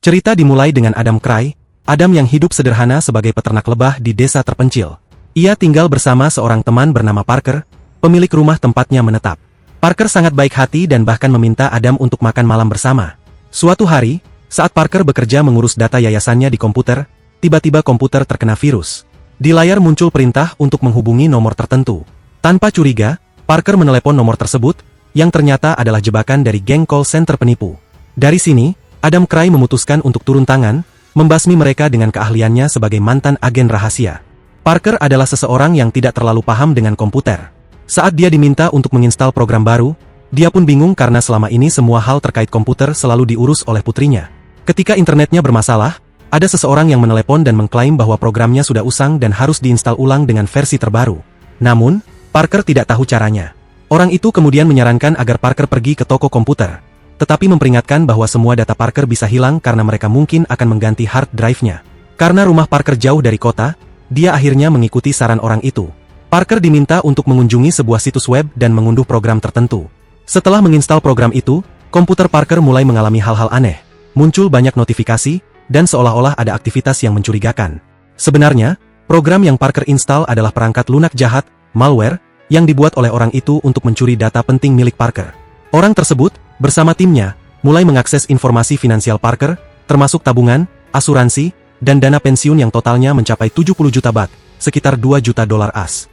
Cerita dimulai dengan Adam Cray, Adam yang hidup sederhana sebagai peternak lebah di desa terpencil. Ia tinggal bersama seorang teman bernama Parker, pemilik rumah tempatnya menetap. Parker sangat baik hati dan bahkan meminta Adam untuk makan malam bersama. Suatu hari, saat Parker bekerja mengurus data yayasannya di komputer, tiba-tiba komputer terkena virus. Di layar muncul perintah untuk menghubungi nomor tertentu. Tanpa curiga, Parker menelepon nomor tersebut, yang ternyata adalah jebakan dari geng call center penipu. Dari sini, Adam Cray memutuskan untuk turun tangan, membasmi mereka dengan keahliannya sebagai mantan agen rahasia. Parker adalah seseorang yang tidak terlalu paham dengan komputer. Saat dia diminta untuk menginstal program baru, dia pun bingung karena selama ini semua hal terkait komputer selalu diurus oleh putrinya. Ketika internetnya bermasalah, ada seseorang yang menelepon dan mengklaim bahwa programnya sudah usang dan harus diinstal ulang dengan versi terbaru. Namun, Parker tidak tahu caranya. Orang itu kemudian menyarankan agar Parker pergi ke toko komputer, tetapi memperingatkan bahwa semua data Parker bisa hilang karena mereka mungkin akan mengganti hard drive-nya. Karena rumah Parker jauh dari kota, dia akhirnya mengikuti saran orang itu. Parker diminta untuk mengunjungi sebuah situs web dan mengunduh program tertentu. Setelah menginstal program itu, komputer Parker mulai mengalami hal-hal aneh. Muncul banyak notifikasi, dan seolah-olah ada aktivitas yang mencurigakan. Sebenarnya, program yang Parker install adalah perangkat lunak jahat, malware, yang dibuat oleh orang itu untuk mencuri data penting milik Parker. Orang tersebut, bersama timnya, mulai mengakses informasi finansial Parker, termasuk tabungan, asuransi, dan dana pensiun yang totalnya mencapai 70 juta baht, sekitar 2 juta dolar AS.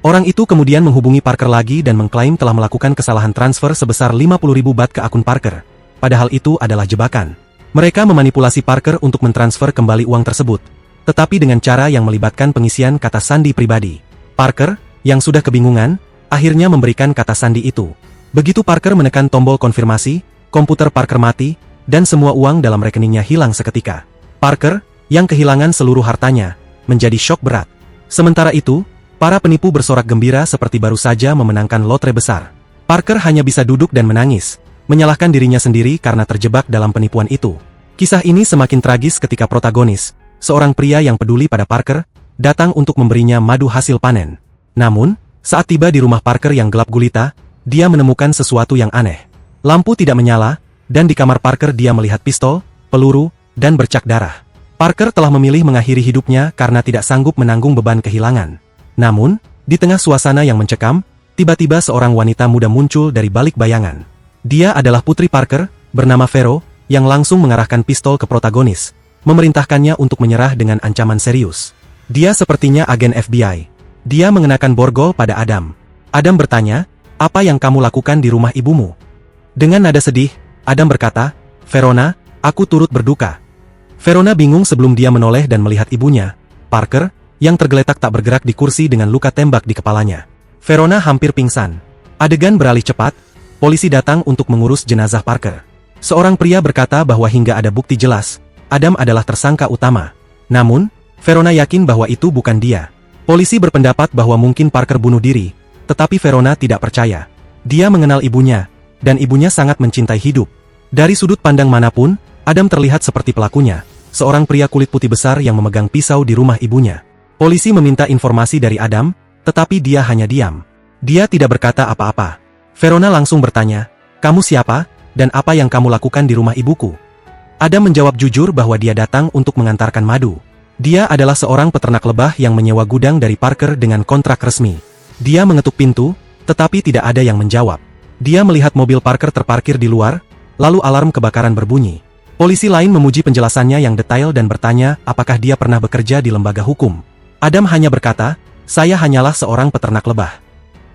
Orang itu kemudian menghubungi Parker lagi dan mengklaim telah melakukan kesalahan transfer sebesar 50.000 baht ke akun Parker. Padahal itu adalah jebakan. Mereka memanipulasi Parker untuk mentransfer kembali uang tersebut, tetapi dengan cara yang melibatkan pengisian kata sandi pribadi. Parker, yang sudah kebingungan, akhirnya memberikan kata sandi itu. Begitu Parker menekan tombol konfirmasi, komputer Parker mati, dan semua uang dalam rekeningnya hilang seketika. Parker, yang kehilangan seluruh hartanya, menjadi syok berat. Sementara itu, para penipu bersorak gembira seperti baru saja memenangkan lotre besar. Parker hanya bisa duduk dan menangis, menyalahkan dirinya sendiri karena terjebak dalam penipuan itu. Kisah ini semakin tragis ketika protagonis, seorang pria yang peduli pada Parker, datang untuk memberinya madu hasil panen. Namun, saat tiba di rumah Parker yang gelap gulita, dia menemukan sesuatu yang aneh. Lampu tidak menyala, dan di kamar Parker dia melihat pistol, peluru, dan bercak darah. Parker telah memilih mengakhiri hidupnya karena tidak sanggup menanggung beban kehilangan. Namun, di tengah suasana yang mencekam, tiba-tiba seorang wanita muda muncul dari balik bayangan. Dia adalah putri Parker, bernama Vero, yang langsung mengarahkan pistol ke protagonis, memerintahkannya untuk menyerah dengan ancaman serius. Dia sepertinya agen FBI. Dia mengenakan borgol pada Adam. Adam bertanya, "Apa yang kamu lakukan di rumah ibumu?" Dengan nada sedih, Adam berkata, "Verona, aku turut berduka." Verona bingung sebelum dia menoleh dan melihat ibunya, Parker, yang tergeletak tak bergerak di kursi dengan luka tembak di kepalanya. Verona hampir pingsan. Adegan beralih cepat, polisi datang untuk mengurus jenazah Parker. Seorang pria berkata bahwa hingga ada bukti jelas, Adam adalah tersangka utama. Namun, Verona yakin bahwa itu bukan dia. Polisi berpendapat bahwa mungkin Parker bunuh diri, tetapi Verona tidak percaya. Dia mengenal ibunya, dan ibunya sangat mencintai hidup. Dari sudut pandang manapun, Adam terlihat seperti pelakunya, seorang pria kulit putih besar yang memegang pisau di rumah ibunya. Polisi meminta informasi dari Adam, tetapi dia hanya diam. Dia tidak berkata apa-apa. Verona langsung bertanya, "Kamu siapa, dan apa yang kamu lakukan di rumah ibuku?" Adam menjawab jujur bahwa dia datang untuk mengantarkan madu. Dia adalah seorang peternak lebah yang menyewa gudang dari Parker dengan kontrak resmi. Dia mengetuk pintu, tetapi tidak ada yang menjawab. Dia melihat mobil Parker terparkir di luar, lalu alarm kebakaran berbunyi. Polisi lain memuji penjelasannya yang detail dan bertanya apakah dia pernah bekerja di lembaga hukum. Adam hanya berkata, "Saya hanyalah seorang peternak lebah."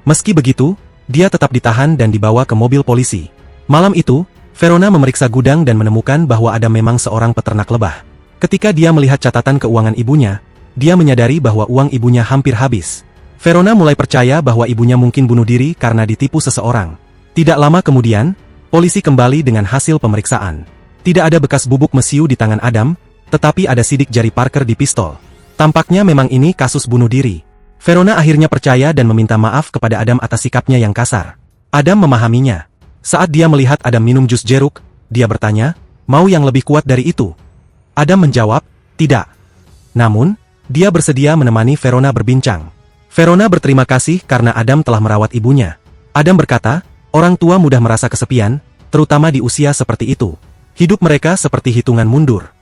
Meski begitu, dia tetap ditahan dan dibawa ke mobil polisi. Malam itu, Verona memeriksa gudang dan menemukan bahwa Adam memang seorang peternak lebah. Ketika dia melihat catatan keuangan ibunya, dia menyadari bahwa uang ibunya hampir habis. Verona mulai percaya bahwa ibunya mungkin bunuh diri karena ditipu seseorang. Tidak lama kemudian, polisi kembali dengan hasil pemeriksaan. Tidak ada bekas bubuk mesiu di tangan Adam, tetapi ada sidik jari Parker di pistol. Tampaknya memang ini kasus bunuh diri. Verona akhirnya percaya dan meminta maaf kepada Adam atas sikapnya yang kasar. Adam memahaminya. Saat dia melihat Adam minum jus jeruk, dia bertanya, "Mau yang lebih kuat dari itu?" Adam menjawab, "Tidak." Namun, dia bersedia menemani Verona berbincang. Verona berterima kasih karena Adam telah merawat ibunya. Adam berkata, orang tua mudah merasa kesepian, terutama di usia seperti itu. Hidup mereka seperti hitungan mundur.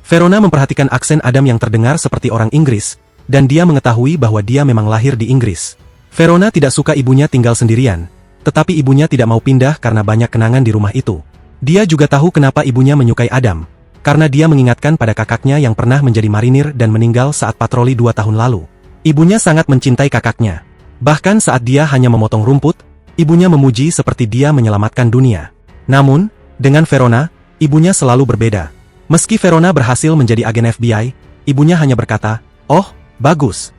Verona memperhatikan aksen Adam yang terdengar seperti orang Inggris, dan dia mengetahui bahwa dia memang lahir di Inggris. Verona tidak suka ibunya tinggal sendirian, tetapi ibunya tidak mau pindah karena banyak kenangan di rumah itu. Dia juga tahu kenapa ibunya menyukai Adam, karena dia mengingatkan pada kakaknya yang pernah menjadi marinir dan meninggal saat patroli 2 tahun lalu. Ibunya sangat mencintai kakaknya. Bahkan saat dia hanya memotong rumput, ibunya memuji seperti dia menyelamatkan dunia. Namun, dengan Verona, ibunya selalu berbeda. Meski Verona berhasil menjadi agen FBI, ibunya hanya berkata, "Oh, bagus."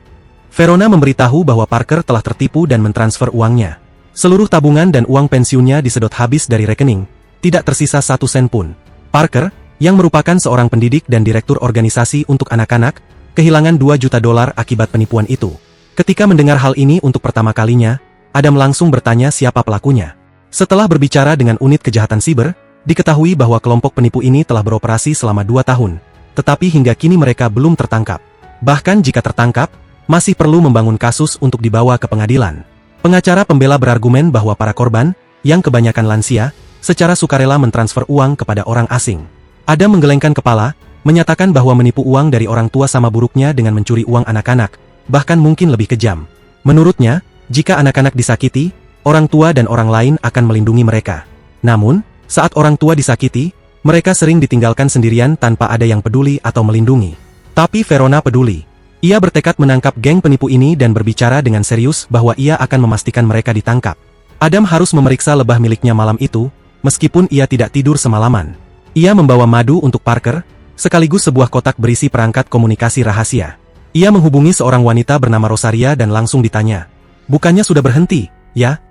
Verona memberitahu bahwa Parker telah tertipu dan mentransfer uangnya. Seluruh tabungan dan uang pensiunnya disedot habis dari rekening, tidak tersisa 1 sen pun. Parker, yang merupakan seorang pendidik dan direktur organisasi untuk anak-anak, kehilangan $2 juta akibat penipuan itu. Ketika mendengar hal ini untuk pertama kalinya, Adam langsung bertanya siapa pelakunya. Setelah berbicara dengan unit kejahatan siber, diketahui bahwa kelompok penipu ini telah beroperasi selama 2 tahun, tetapi hingga kini mereka belum tertangkap. Bahkan jika tertangkap, masih perlu membangun kasus untuk dibawa ke pengadilan. Pengacara pembela berargumen bahwa para korban, yang kebanyakan lansia, secara sukarela mentransfer uang kepada orang asing. Adam menggelengkan kepala, menyatakan bahwa menipu uang dari orang tua sama buruknya dengan mencuri uang anak-anak, bahkan mungkin lebih kejam. Menurutnya, jika anak-anak disakiti, orang tua dan orang lain akan melindungi mereka. Namun, saat orang tua disakiti, mereka sering ditinggalkan sendirian tanpa ada yang peduli atau melindungi. Tapi Verona peduli. Ia bertekad menangkap geng penipu ini dan berbicara dengan serius bahwa ia akan memastikan mereka ditangkap. Adam harus memeriksa lebah miliknya malam itu, meskipun ia tidak tidur semalaman. Ia membawa madu untuk Parker, sekaligus sebuah kotak berisi perangkat komunikasi rahasia. Ia menghubungi seorang wanita bernama Rosaria dan langsung ditanya, "Bukannya sudah berhenti, ya?"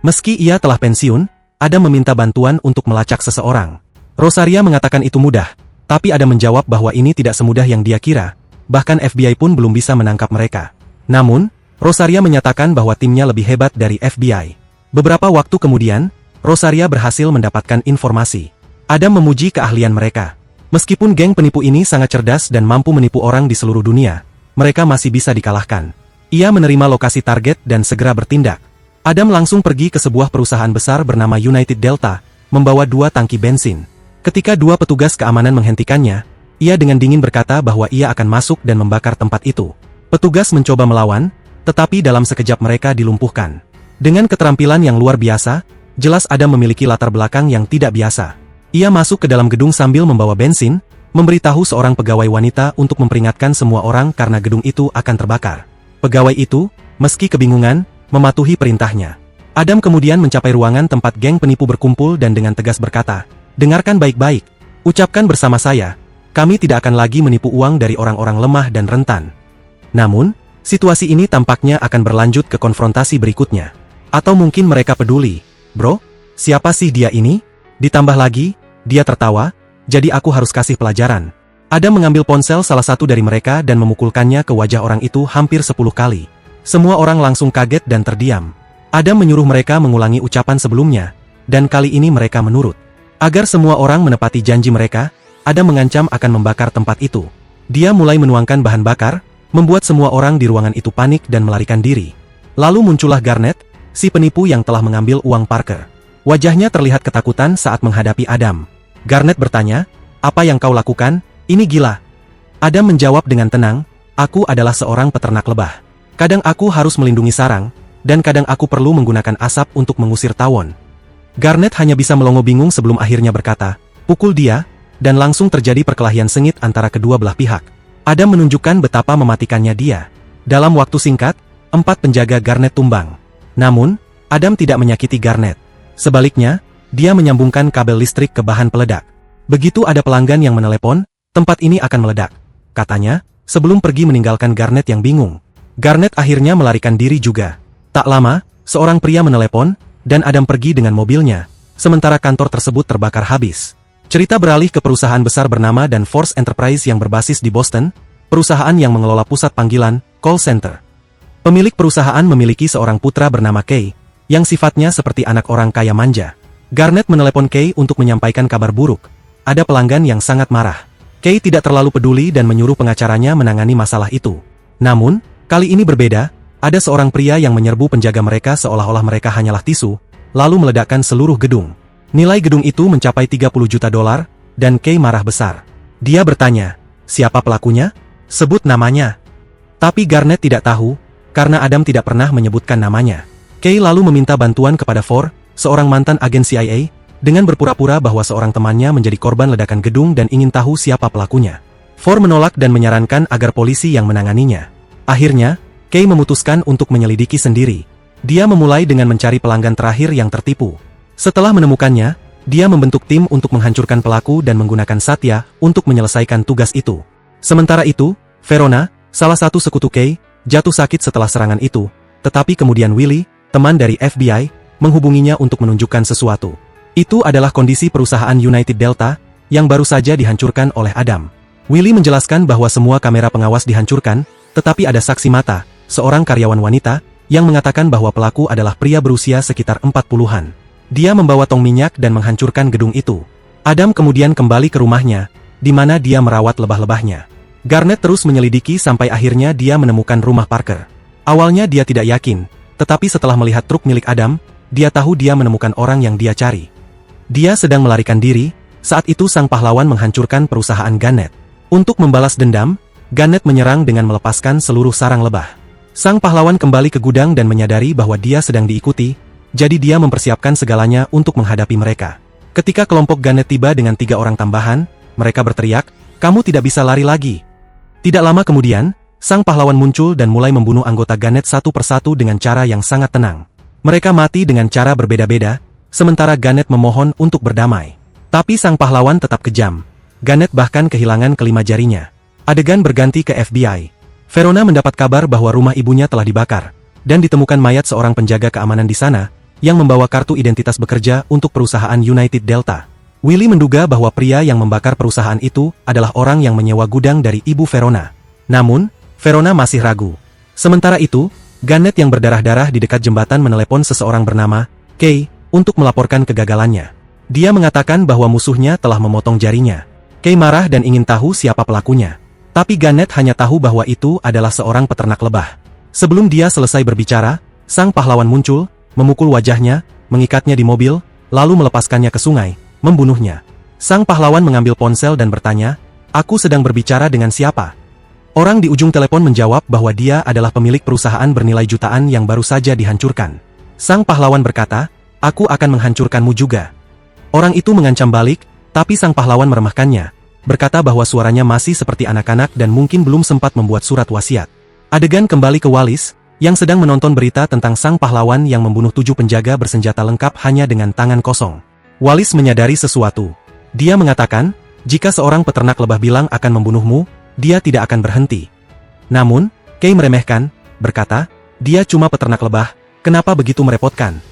Meski ia telah pensiun, Adam meminta bantuan untuk melacak seseorang. Rosaria mengatakan itu mudah, tapi Adam menjawab bahwa ini tidak semudah yang dia kira, bahkan FBI pun belum bisa menangkap mereka. Namun, Rosaria menyatakan bahwa timnya lebih hebat dari FBI. Beberapa waktu kemudian, Rosaria berhasil mendapatkan informasi. Adam memuji keahlian mereka. Meskipun geng penipu ini sangat cerdas dan mampu menipu orang di seluruh dunia, mereka masih bisa dikalahkan. Ia menerima lokasi target dan segera bertindak. Adam langsung pergi ke sebuah perusahaan besar bernama United Delta, membawa 2 tangki bensin. Ketika 2 petugas keamanan menghentikannya, ia dengan dingin berkata bahwa ia akan masuk dan membakar tempat itu. Petugas mencoba melawan, tetapi dalam sekejap mereka dilumpuhkan. Dengan keterampilan yang luar biasa, jelas Adam memiliki latar belakang yang tidak biasa. Ia masuk ke dalam gedung sambil membawa bensin, memberitahu seorang pegawai wanita untuk memperingatkan semua orang karena gedung itu akan terbakar. Pegawai itu, meski kebingungan, mematuhi perintahnya. Adam kemudian mencapai ruangan tempat geng penipu berkumpul dan dengan tegas berkata, "Dengarkan baik-baik. Ucapkan bersama saya, kami tidak akan lagi menipu uang dari orang-orang lemah dan rentan." Namun, situasi ini tampaknya akan berlanjut ke konfrontasi berikutnya. Atau mungkin mereka peduli. "Bro, siapa sih dia ini?" Ditambah lagi, dia tertawa, "Jadi aku harus kasih pelajaran." Adam mengambil ponsel salah satu dari mereka dan memukulkannya ke wajah orang itu hampir 10 kali. Semua orang langsung kaget dan terdiam. Adam menyuruh mereka mengulangi ucapan sebelumnya, dan kali ini mereka menurut. Agar semua orang menepati janji mereka, Adam mengancam akan membakar tempat itu. Dia mulai menuangkan bahan bakar, membuat semua orang di ruangan itu panik dan melarikan diri. Lalu muncullah Garnet, si penipu yang telah mengambil uang Parker. Wajahnya terlihat ketakutan saat menghadapi Adam. Garnet bertanya, "Apa yang kau lakukan? Ini gila." Adam menjawab dengan tenang, "Aku adalah seorang peternak lebah. Kadang aku harus melindungi sarang, dan kadang aku perlu menggunakan asap untuk mengusir tawon." Garnet hanya bisa melongo bingung sebelum akhirnya berkata, "Pukul dia," dan langsung terjadi perkelahian sengit antara kedua belah pihak. Adam menunjukkan betapa mematikannya dia. Dalam waktu singkat, 4 penjaga Garnet tumbang. Namun, Adam tidak menyakiti Garnet. Sebaliknya, dia menyambungkan kabel listrik ke bahan peledak. Begitu ada pelanggan yang menelepon, "Tempat ini akan meledak," katanya, sebelum pergi meninggalkan Garnet yang bingung. Garnet akhirnya melarikan diri juga. Tak lama, seorang pria menelepon, dan Adam pergi dengan mobilnya, sementara kantor tersebut terbakar habis. Cerita beralih ke perusahaan besar bernama Danforth Enterprise yang berbasis di Boston, perusahaan yang mengelola pusat panggilan, call center. Pemilik perusahaan memiliki seorang putra bernama Kay, yang sifatnya seperti anak orang kaya manja. Garnet menelepon Kay untuk menyampaikan kabar buruk. Ada pelanggan yang sangat marah. Kay tidak terlalu peduli dan menyuruh pengacaranya menangani masalah itu. Namun, kali ini berbeda, ada seorang pria yang menyerbu penjaga mereka seolah-olah mereka hanyalah tisu, lalu meledakkan seluruh gedung. Nilai gedung itu mencapai $30 juta, dan Kay marah besar. Dia bertanya, siapa pelakunya? Sebut namanya. Tapi Garnet tidak tahu, karena Adam tidak pernah menyebutkan namanya. Kay lalu meminta bantuan kepada For, seorang mantan agen CIA, dengan berpura-pura bahwa seorang temannya menjadi korban ledakan gedung dan ingin tahu siapa pelakunya. For menolak dan menyarankan agar polisi yang menanganinya. Akhirnya, Kay memutuskan untuk menyelidiki sendiri. Dia memulai dengan mencari pelanggan terakhir yang tertipu. Setelah menemukannya, dia membentuk tim untuk menghancurkan pelaku dan menggunakan Satya untuk menyelesaikan tugas itu. Sementara itu, Verona, salah satu sekutu Kay, jatuh sakit setelah serangan itu, tetapi kemudian Willy, teman dari FBI, menghubunginya untuk menunjukkan sesuatu. Itu adalah kondisi perusahaan United Delta, yang baru saja dihancurkan oleh Adam. Willy menjelaskan bahwa semua kamera pengawas dihancurkan, tetapi ada saksi mata, seorang karyawan wanita, yang mengatakan bahwa pelaku adalah pria berusia sekitar 40-an. Dia membawa tong minyak dan menghancurkan gedung itu. Adam kemudian kembali ke rumahnya, di mana dia merawat lebah-lebahnya. Garnet terus menyelidiki sampai akhirnya dia menemukan rumah Parker. Awalnya dia tidak yakin, tetapi setelah melihat truk milik Adam, dia tahu dia menemukan orang yang dia cari. Dia sedang melarikan diri, saat itu sang pahlawan menghancurkan perusahaan Garnet. Untuk membalas dendam, Garnet menyerang dengan melepaskan seluruh sarang lebah. Sang pahlawan kembali ke gudang dan menyadari bahwa dia sedang diikuti, jadi dia mempersiapkan segalanya untuk menghadapi mereka. Ketika kelompok Garnet tiba dengan 3 orang tambahan, mereka berteriak, "Kamu tidak bisa lari lagi." Tidak lama kemudian, sang pahlawan muncul dan mulai membunuh anggota Garnet satu persatu dengan cara yang sangat tenang. Mereka mati dengan cara berbeda-beda, sementara Garnet memohon untuk berdamai. Tapi sang pahlawan tetap kejam. Garnet bahkan kehilangan kelima jarinya. Adegan berganti ke FBI. Verona mendapat kabar bahwa rumah ibunya telah dibakar, dan ditemukan mayat seorang penjaga keamanan di sana, yang membawa kartu identitas bekerja untuk perusahaan United Delta. Willy menduga bahwa pria yang membakar perusahaan itu adalah orang yang menyewa gudang dari ibu Verona. Namun, Verona masih ragu. Sementara itu, Garnet yang berdarah-darah di dekat jembatan menelepon seseorang bernama Kay untuk melaporkan kegagalannya. Dia mengatakan bahwa musuhnya telah memotong jarinya. Kay marah dan ingin tahu siapa pelakunya. Tapi Garnet hanya tahu bahwa itu adalah seorang peternak lebah. Sebelum dia selesai berbicara, sang pahlawan muncul, memukul wajahnya, mengikatnya di mobil, lalu melepaskannya ke sungai, membunuhnya. Sang pahlawan mengambil ponsel dan bertanya, "Aku sedang berbicara dengan siapa?" Orang di ujung telepon menjawab bahwa dia adalah pemilik perusahaan bernilai jutaan yang baru saja dihancurkan. Sang pahlawan berkata, "Aku akan menghancurkanmu juga." Orang itu mengancam balik, tapi sang pahlawan meremehkannya, berkata bahwa suaranya masih seperti anak-anak dan mungkin belum sempat membuat surat wasiat. Adegan kembali ke Wallis, yang sedang menonton berita tentang sang pahlawan yang membunuh 7 penjaga bersenjata lengkap hanya dengan tangan kosong. Wallis menyadari sesuatu. Dia mengatakan, jika seorang peternak lebah bilang akan membunuhmu, dia tidak akan berhenti. Namun, Kay meremehkan, berkata, dia cuma peternak lebah, kenapa begitu merepotkan?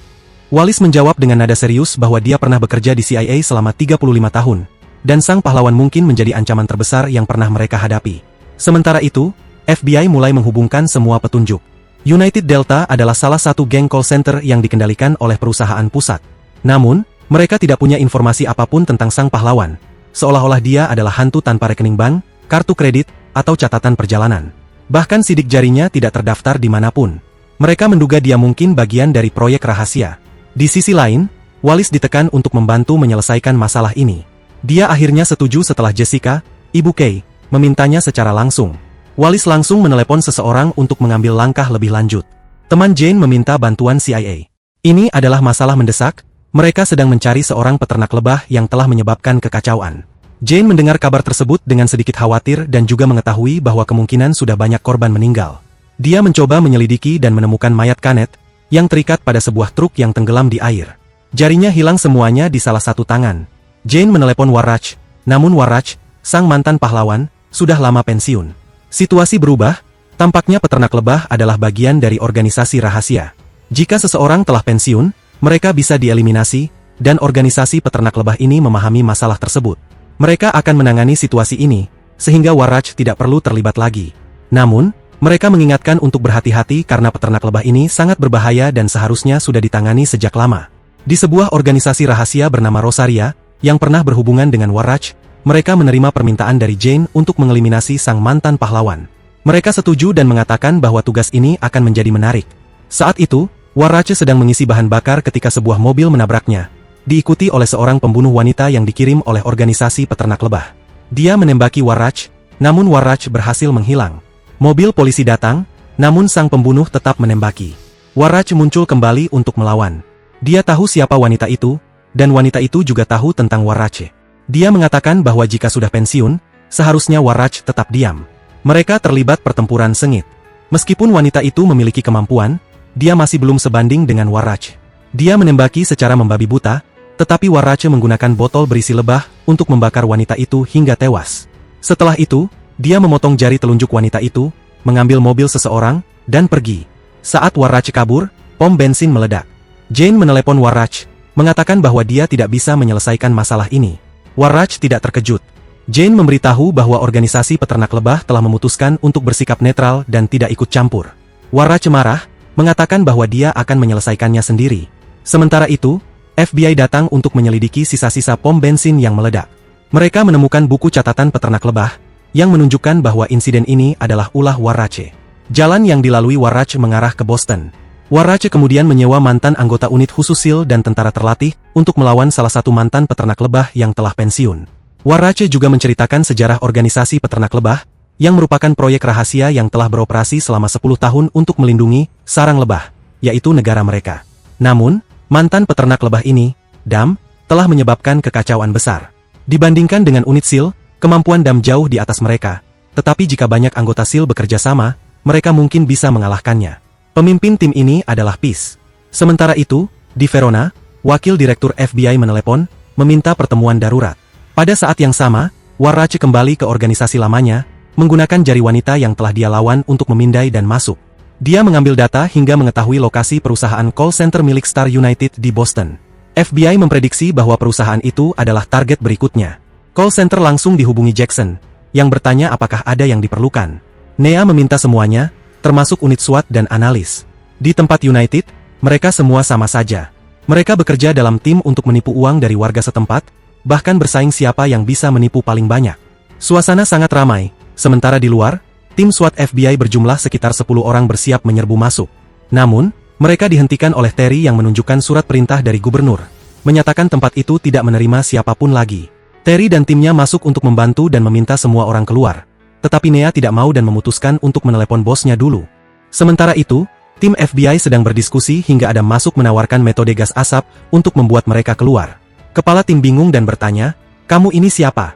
Wallis menjawab dengan nada serius bahwa dia pernah bekerja di CIA selama 35 tahun, dan sang pahlawan mungkin menjadi ancaman terbesar yang pernah mereka hadapi. Sementara itu, FBI mulai menghubungkan semua petunjuk. United Delta adalah salah satu geng call center yang dikendalikan oleh perusahaan pusat. Namun, mereka tidak punya informasi apapun tentang sang pahlawan, seolah-olah dia adalah hantu tanpa rekening bank, kartu kredit, atau catatan perjalanan. Bahkan sidik jarinya tidak terdaftar dimanapun. Mereka menduga dia mungkin bagian dari proyek rahasia. Di sisi lain, Wallis ditekan untuk membantu menyelesaikan masalah ini. Dia akhirnya setuju setelah Jessica, ibu Kay, memintanya secara langsung. Wallis langsung menelepon seseorang untuk mengambil langkah lebih lanjut. Teman Jane meminta bantuan CIA. Ini adalah masalah mendesak, mereka sedang mencari seorang peternak lebah yang telah menyebabkan kekacauan. Jane mendengar kabar tersebut dengan sedikit khawatir dan juga mengetahui bahwa kemungkinan sudah banyak korban meninggal. Dia mencoba menyelidiki dan menemukan mayat Garnet, yang terikat pada sebuah truk yang tenggelam di air. Jarinya hilang semuanya di salah satu tangan. Jane menelepon Warrach, namun Warrach, sang mantan pahlawan, sudah lama pensiun. Situasi berubah, tampaknya peternak lebah adalah bagian dari organisasi rahasia. Jika seseorang telah pensiun, mereka bisa dieliminasi, dan organisasi peternak lebah ini memahami masalah tersebut. Mereka akan menangani situasi ini, sehingga Warrach tidak perlu terlibat lagi. Namun, mereka mengingatkan untuk berhati-hati karena peternak lebah ini sangat berbahaya dan seharusnya sudah ditangani sejak lama. Di sebuah organisasi rahasia bernama Rosaria, yang pernah berhubungan dengan Warrach, mereka menerima permintaan dari Jane untuk mengeliminasi sang mantan pahlawan. Mereka setuju dan mengatakan bahwa tugas ini akan menjadi menarik. Saat itu, Warrach sedang mengisi bahan bakar ketika sebuah mobil menabraknya, diikuti oleh seorang pembunuh wanita yang dikirim oleh organisasi peternak lebah. Dia menembaki Warrach, namun Warrach berhasil menghilang. Mobil polisi datang, namun sang pembunuh tetap menembaki. Warrach muncul kembali untuk melawan. Dia tahu siapa wanita itu, dan wanita itu juga tahu tentang Warrach. Dia mengatakan bahwa jika sudah pensiun, seharusnya Warrach tetap diam. Mereka terlibat pertempuran sengit. Meskipun wanita itu memiliki kemampuan, dia masih belum sebanding dengan Warrach. Dia menembaki secara membabi buta, tetapi Warrach menggunakan botol berisi lebah untuk membakar wanita itu hingga tewas. Setelah itu, dia memotong jari telunjuk wanita itu, mengambil mobil seseorang, dan pergi. Saat Warrach kabur, pom bensin meledak. Jane menelepon Warrach, mengatakan bahwa dia tidak bisa menyelesaikan masalah ini. Warrach tidak terkejut. Jane memberitahu bahwa organisasi peternak lebah telah memutuskan untuk bersikap netral dan tidak ikut campur. Warrach marah, mengatakan bahwa dia akan menyelesaikannya sendiri. Sementara itu, FBI datang untuk menyelidiki sisa-sisa pom bensin yang meledak. Mereka menemukan buku catatan peternak lebah, yang menunjukkan bahwa insiden ini adalah ulah Warrach. Jalan yang dilalui Warrach mengarah ke Boston. Warrach kemudian menyewa mantan anggota unit khusus SEAL dan tentara terlatih untuk melawan salah satu mantan peternak lebah yang telah pensiun. Warrach juga menceritakan sejarah organisasi peternak lebah, yang merupakan proyek rahasia yang telah beroperasi selama 10 tahun untuk melindungi sarang lebah, yaitu negara mereka. Namun, mantan peternak lebah ini, Dam, telah menyebabkan kekacauan besar. Dibandingkan dengan unit SEAL, kemampuan Dam jauh di atas mereka, tetapi jika banyak anggota SEAL bekerja sama, mereka mungkin bisa mengalahkannya. Pemimpin tim ini adalah Peace. Sementara itu, di Verona, wakil direktur FBI menelepon, meminta pertemuan darurat. Pada saat yang sama, Warrach kembali ke organisasi lamanya, menggunakan jari wanita yang telah dia lawan untuk memindai dan masuk. Dia mengambil data hingga mengetahui lokasi perusahaan call center milik Star United di Boston. FBI memprediksi bahwa perusahaan itu adalah target berikutnya. Call center langsung dihubungi Jackson, yang bertanya apakah ada yang diperlukan. Nea meminta semuanya, termasuk unit SWAT dan analis. Di tempat United, mereka semua sama saja. Mereka bekerja dalam tim untuk menipu uang dari warga setempat, bahkan bersaing siapa yang bisa menipu paling banyak. Suasana sangat ramai, sementara di luar, tim SWAT FBI berjumlah sekitar 10 orang bersiap menyerbu masuk. Namun, mereka dihentikan oleh Terry yang menunjukkan surat perintah dari gubernur, menyatakan tempat itu tidak menerima siapapun lagi. Terry dan timnya masuk untuk membantu dan meminta semua orang keluar. Tetapi Nea tidak mau dan memutuskan untuk menelepon bosnya dulu. Sementara itu, tim FBI sedang berdiskusi hingga Adam masuk menawarkan metode gas asap untuk membuat mereka keluar. Kepala tim bingung dan bertanya, "Kamu ini siapa?"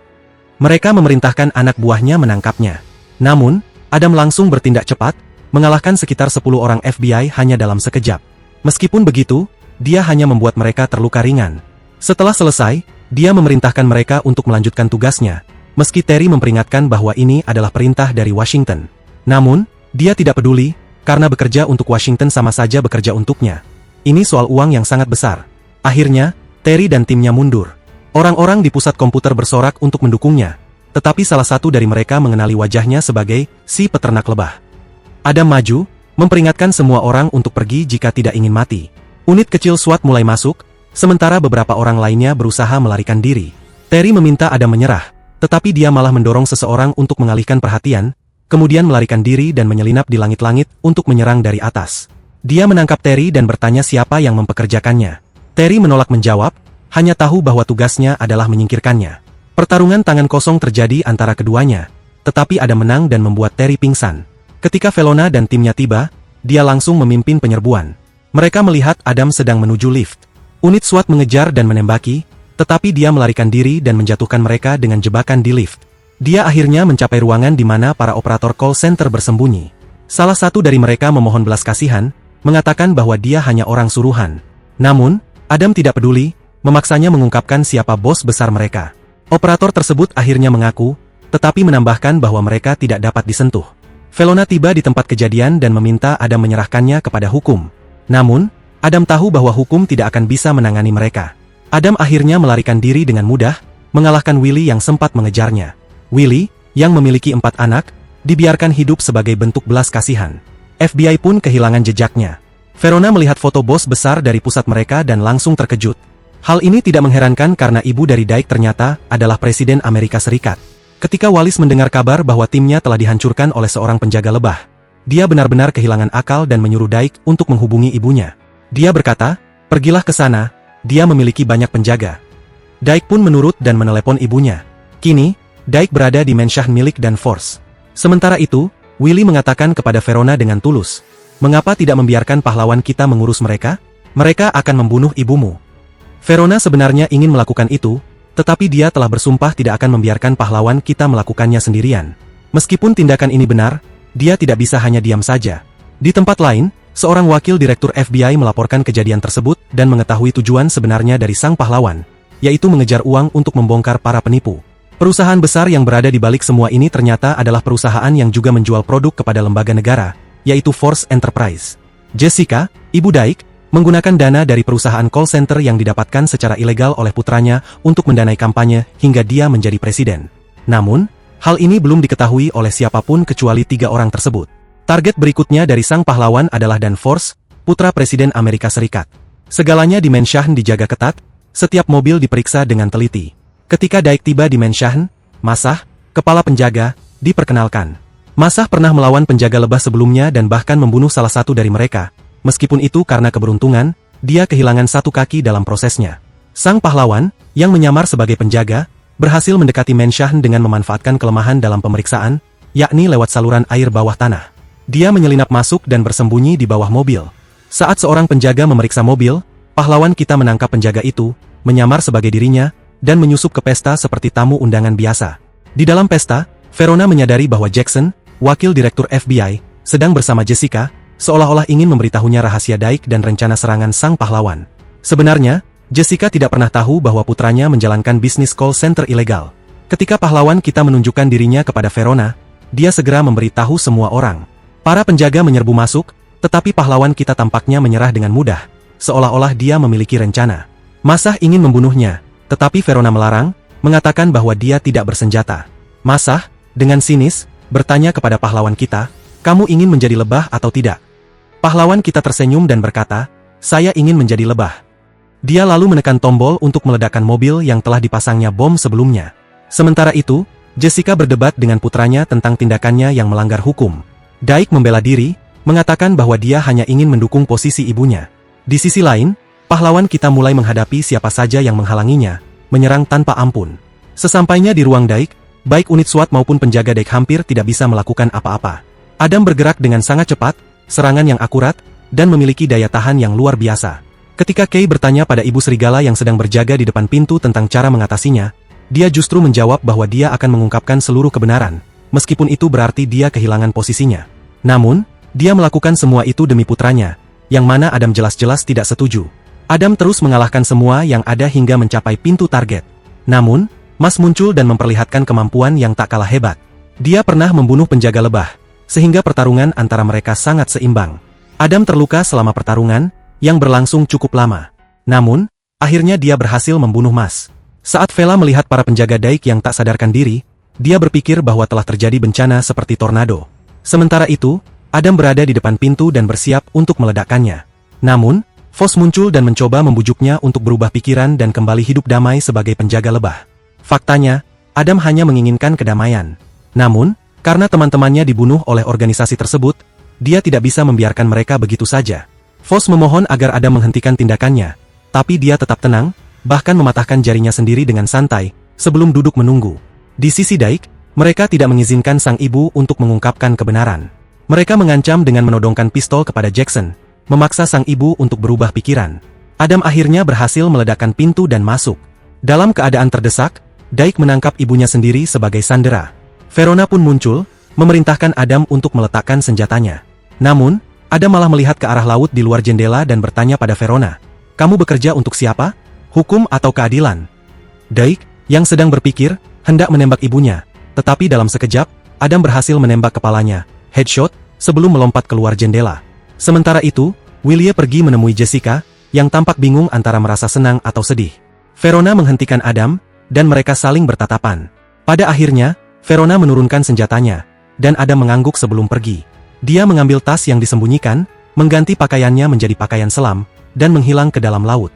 Mereka memerintahkan anak buahnya menangkapnya. Namun, Adam langsung bertindak cepat, mengalahkan sekitar 10 orang FBI hanya dalam sekejap. Meskipun begitu, dia hanya membuat mereka terluka ringan. Setelah selesai, dia memerintahkan mereka untuk melanjutkan tugasnya, meski Terry memperingatkan bahwa ini adalah perintah dari Washington. Namun, dia tidak peduli, karena bekerja untuk Washington sama saja bekerja untuknya. Ini soal uang yang sangat besar. Akhirnya, Terry dan timnya mundur. Orang-orang di pusat komputer bersorak untuk mendukungnya. Tetapi salah satu dari mereka mengenali wajahnya sebagai si peternak lebah. Adam maju, memperingatkan semua orang untuk pergi jika tidak ingin mati. Unit kecil SWAT mulai masuk, sementara beberapa orang lainnya berusaha melarikan diri. Terry meminta Adam menyerah, tetapi dia malah mendorong seseorang untuk mengalihkan perhatian, kemudian melarikan diri dan menyelinap di langit-langit untuk menyerang dari atas. Dia menangkap Terry dan bertanya siapa yang mempekerjakannya. Terry menolak menjawab, hanya tahu bahwa tugasnya adalah menyingkirkannya. Pertarungan tangan kosong terjadi antara keduanya, tetapi Adam menang dan membuat Terry pingsan. Ketika Velona dan timnya tiba, dia langsung memimpin penyerbuan. Mereka melihat Adam sedang menuju lift. Unit SWAT mengejar dan menembaki, tetapi dia melarikan diri dan menjatuhkan mereka dengan jebakan di lift. Dia akhirnya mencapai ruangan di mana para operator call center bersembunyi. Salah satu dari mereka memohon belas kasihan, mengatakan bahwa dia hanya orang suruhan. Namun, Adam tidak peduli, memaksanya mengungkapkan siapa bos besar mereka. Operator tersebut akhirnya mengaku, tetapi menambahkan bahwa mereka tidak dapat disentuh. Velona tiba di tempat kejadian dan meminta Adam menyerahkannya kepada hukum. Namun, Adam tahu bahwa hukum tidak akan bisa menangani mereka. Adam akhirnya melarikan diri dengan mudah, mengalahkan Willie yang sempat mengejarnya. Willie, yang memiliki 4 anak, dibiarkan hidup sebagai bentuk belas kasihan. FBI pun kehilangan jejaknya. Verona melihat foto bos besar dari pusat mereka dan langsung terkejut. Hal ini tidak mengherankan karena ibu dari Dyke ternyata adalah Presiden Amerika Serikat. Ketika Wallace mendengar kabar bahwa timnya telah dihancurkan oleh seorang penjaga lebah, dia benar-benar kehilangan akal dan menyuruh Dyke untuk menghubungi ibunya. Dia berkata, "Pergilah ke sana, dia memiliki banyak penjaga. Daik pun menurut dan menelepon ibunya. Kini, Daik berada di Mansion milik Danforth. Sementara itu, Willy mengatakan kepada Verona dengan tulus, "Mengapa tidak membiarkan pahlawan kita mengurus mereka? Mereka akan membunuh ibumu." Verona sebenarnya ingin melakukan itu, tetapi dia telah bersumpah tidak akan membiarkan pahlawan kita melakukannya sendirian. Meskipun tindakan ini benar, dia tidak bisa hanya diam saja. Di tempat lain, seorang wakil direktur FBI melaporkan kejadian tersebut dan mengetahui tujuan sebenarnya dari sang pahlawan, yaitu mengejar uang untuk membongkar para penipu. Perusahaan besar yang berada di balik semua ini ternyata adalah perusahaan yang juga menjual produk kepada lembaga negara, yaitu Force Enterprise. Jessica, ibu Daik, menggunakan dana dari perusahaan call center yang didapatkan secara ilegal oleh putranya untuk mendanai kampanye hingga dia menjadi presiden. Namun, hal ini belum diketahui oleh siapapun kecuali 3 orang tersebut. Target berikutnya dari sang pahlawan adalah Danforth, putra Presiden Amerika Serikat. Segalanya di Mansion dijaga ketat, setiap mobil diperiksa dengan teliti. Ketika Daik tiba di Mansion, Masah, kepala penjaga, diperkenalkan. Masah pernah melawan penjaga lebah sebelumnya dan bahkan membunuh salah satu dari mereka. Meskipun itu karena keberuntungan, dia kehilangan satu kaki dalam prosesnya. Sang pahlawan, yang menyamar sebagai penjaga, berhasil mendekati Mansion dengan memanfaatkan kelemahan dalam pemeriksaan, yakni lewat saluran air bawah tanah. Dia menyelinap masuk dan bersembunyi di bawah mobil. Saat seorang penjaga memeriksa mobil, pahlawan kita menangkap penjaga itu, menyamar sebagai dirinya, dan menyusup ke pesta seperti tamu undangan biasa. Di dalam pesta, Verona menyadari bahwa Jackson, wakil direktur FBI, sedang bersama Jessica, seolah-olah ingin memberitahunya rahasia Daik dan rencana serangan sang pahlawan. Sebenarnya, Jessica tidak pernah tahu bahwa putranya menjalankan bisnis call center ilegal. Ketika pahlawan kita menunjukkan dirinya kepada Verona, dia segera memberitahu semua orang. Para penjaga menyerbu masuk, tetapi pahlawan kita tampaknya menyerah dengan mudah, seolah-olah dia memiliki rencana. Masah ingin membunuhnya, tetapi Verona melarang, mengatakan bahwa dia tidak bersenjata. Masah, dengan sinis, bertanya kepada pahlawan kita, "Kamu ingin menjadi lebah atau tidak?" Pahlawan kita tersenyum dan berkata, "Saya ingin menjadi lebah." Dia lalu menekan tombol untuk meledakkan mobil yang telah dipasangnya bom sebelumnya. Sementara itu, Jessica berdebat dengan putranya tentang tindakannya yang melanggar hukum. Daik membela diri, mengatakan bahwa dia hanya ingin mendukung posisi ibunya. Di sisi lain, pahlawan kita mulai menghadapi siapa saja yang menghalanginya, menyerang tanpa ampun. Sesampainya di ruang Daik, baik unit SWAT maupun penjaga Daik hampir tidak bisa melakukan apa-apa. Adam bergerak dengan sangat cepat, serangan yang akurat, dan memiliki daya tahan yang luar biasa. Ketika Kay bertanya pada ibu serigala yang sedang berjaga di depan pintu tentang cara mengatasinya, dia justru menjawab bahwa dia akan mengungkapkan seluruh kebenaran, meskipun itu berarti dia kehilangan posisinya. Namun, dia melakukan semua itu demi putranya, yang mana Adam jelas-jelas tidak setuju. Adam terus mengalahkan semua yang ada hingga mencapai pintu target. Namun, Mas muncul dan memperlihatkan kemampuan yang tak kalah hebat. Dia pernah membunuh penjaga lebah, sehingga pertarungan antara mereka sangat seimbang. Adam terluka selama pertarungan, yang berlangsung cukup lama. Namun, akhirnya dia berhasil membunuh Mas. Saat Vela melihat para penjaga Daik yang tak sadarkan diri, dia berpikir bahwa telah terjadi bencana seperti tornado. Sementara itu, Adam berada di depan pintu dan bersiap untuk meledakkannya. Namun, Foss muncul dan mencoba membujuknya untuk berubah pikiran dan kembali hidup damai sebagai penjaga lebah. Faktanya, Adam hanya menginginkan kedamaian. Namun, karena teman-temannya dibunuh oleh organisasi tersebut, dia tidak bisa membiarkan mereka begitu saja. Foss memohon agar Adam menghentikan tindakannya, tapi dia tetap tenang, bahkan mematahkan jarinya sendiri dengan santai, sebelum duduk menunggu. Di sisi Daik, mereka tidak mengizinkan sang ibu untuk mengungkapkan kebenaran. Mereka mengancam dengan menodongkan pistol kepada Jackson, memaksa sang ibu untuk berubah pikiran. Adam akhirnya berhasil meledakkan pintu dan masuk. Dalam keadaan terdesak, Daik menangkap ibunya sendiri sebagai sandera. Verona pun muncul, memerintahkan Adam untuk meletakkan senjatanya. Namun, Adam malah melihat ke arah laut di luar jendela dan bertanya pada Verona, "Kamu bekerja untuk siapa? Hukum atau keadilan?" Daik, yang sedang berpikir, hendak menembak ibunya, tetapi dalam sekejap, Adam berhasil menembak kepalanya, headshot, sebelum melompat keluar jendela. Sementara itu, Willie pergi menemui Jessica, yang tampak bingung antara merasa senang atau sedih. Verona menghentikan Adam, dan mereka saling bertatapan. Pada akhirnya, Verona menurunkan senjatanya, dan Adam mengangguk sebelum pergi. Dia mengambil tas yang disembunyikan, mengganti pakaiannya menjadi pakaian selam, dan menghilang ke dalam laut.